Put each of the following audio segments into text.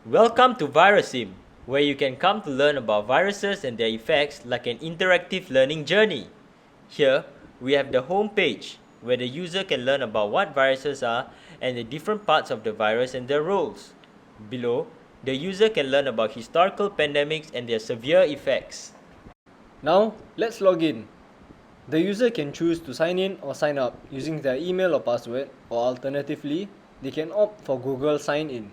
Welcome to VirusSim, where you can come to learn about viruses and their effects like an interactive learning journey. Here, we have the home page, where the user can learn about what viruses are and the different parts of the virus and their roles. Below, the user can learn about historical pandemics and their severe effects. Now, let's log in. The user can choose to sign in or sign up using their email or password, or alternatively, they can opt for Google Sign In.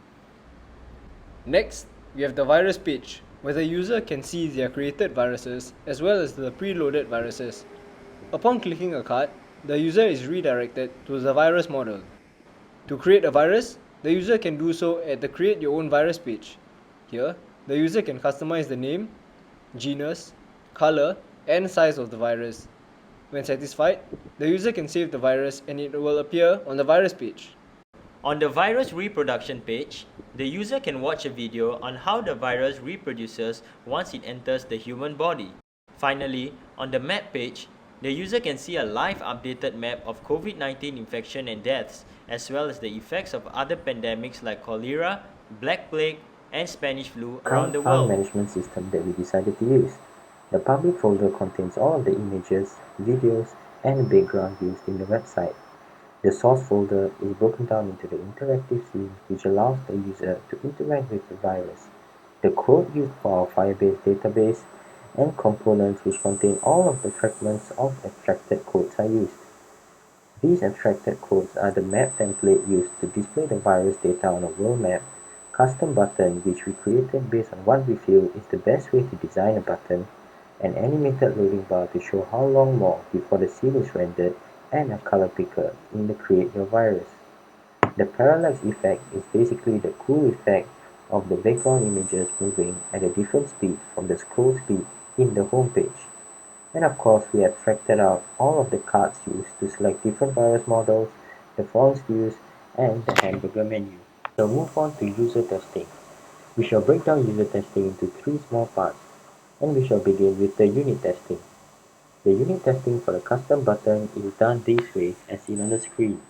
Next, we have the virus page, where the user can see their created viruses as well as the preloaded viruses. Upon clicking a card, the user is redirected to the virus model. To create a virus, the user can do so at the Create Your Own Virus page. Here, the user can customize the name, genus, color, and size of the virus. When satisfied, the user can save the virus and it will appear on the virus page. On the virus reproduction page, the user can watch a video on how the virus reproduces once it enters the human body. Finally, on the map page, the user can see a live updated map of COVID-19 infection and deaths, as well as the effects of other pandemics like cholera, Black Plague, and Spanish flu around the File world. management system that we decided to use. The public folder contains all of the images, videos, and background used in the website. The source folder is broken down into the interactive scene, which allows the user to interact with the virus. The code used for our Firebase database and components which contain all of the fragments of abstracted codes are used. These abstracted codes are the map template used to display the virus data on a world map, custom button which we created based on what we feel is the best way to design a button, an animated loading bar to show how long more before the scene is rendered, and a color picker in the Create Your Virus. The parallax effect is basically the cool effect of the background images moving at a different speed from the scroll speed in the home page. And of course, we abstracted out all of the cards used to select different virus models, the fonts used, and the hamburger menu. So move on to user testing. We shall break down user testing into three small parts, and we shall begin with the unit testing. The unit testing for the custom button is done this way as seen on the screen.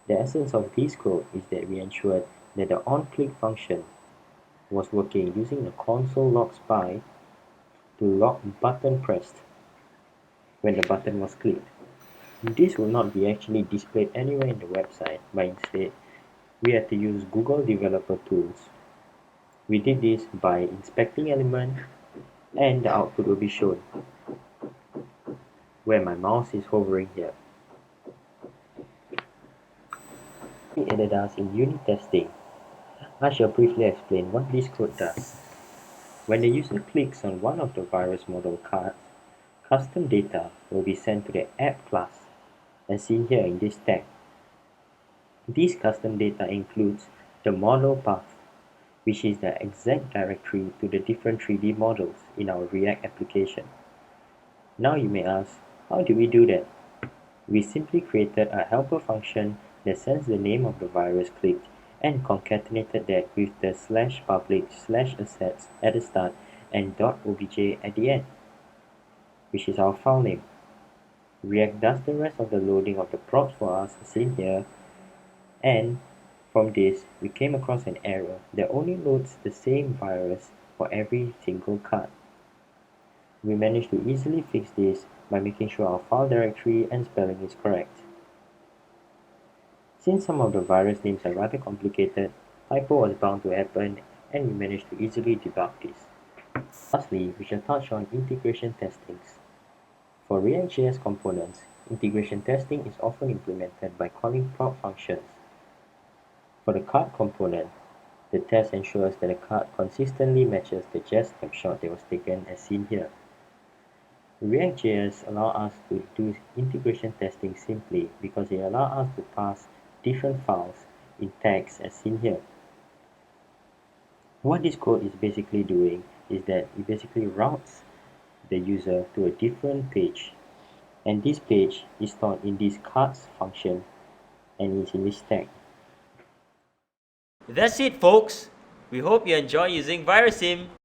The essence of this code is that we ensured that the onClick function was working using the console log spy to log button pressed when the button was clicked. This will not be actually displayed anywhere in the website, but instead we had to use Google Developer Tools. We did this by inspecting element and the output will be shown, where my mouse is hovering here. We added us in unit testing. I shall briefly explain what this code does. When the user clicks on one of the virus model cards, custom data will be sent to the app class, as seen here in this tag. This custom data includes the model path, which is the exact directory to the different 3D models in our React application. Now you may ask, how do we do that? We simply created a helper function that sends the name of the virus clicked and concatenated that with the /public/assets at the start and .obj at the end, which is our file name. React does the rest of the loading of the props for us seen here, and from this we came across an error that only loads the same virus for every single card. We managed to easily fix this by making sure our file directory and spelling is correct. Since some of the virus names are rather complicated, typo was bound to happen and we managed to easily debug this. Lastly, we shall touch on integration testings. For React.js components, integration testing is often implemented by calling prop functions. For the card component, the test ensures that the card consistently matches the JS snapshot that was taken as seen here. React.js allows us to do integration testing simply because it allows us to pass different files in tags as seen here. What this code is basically doing is that it basically routes the user to a different page, and this page is stored in this cards function and is in this tag. That's it, folks. We hope you enjoy using VirusSim.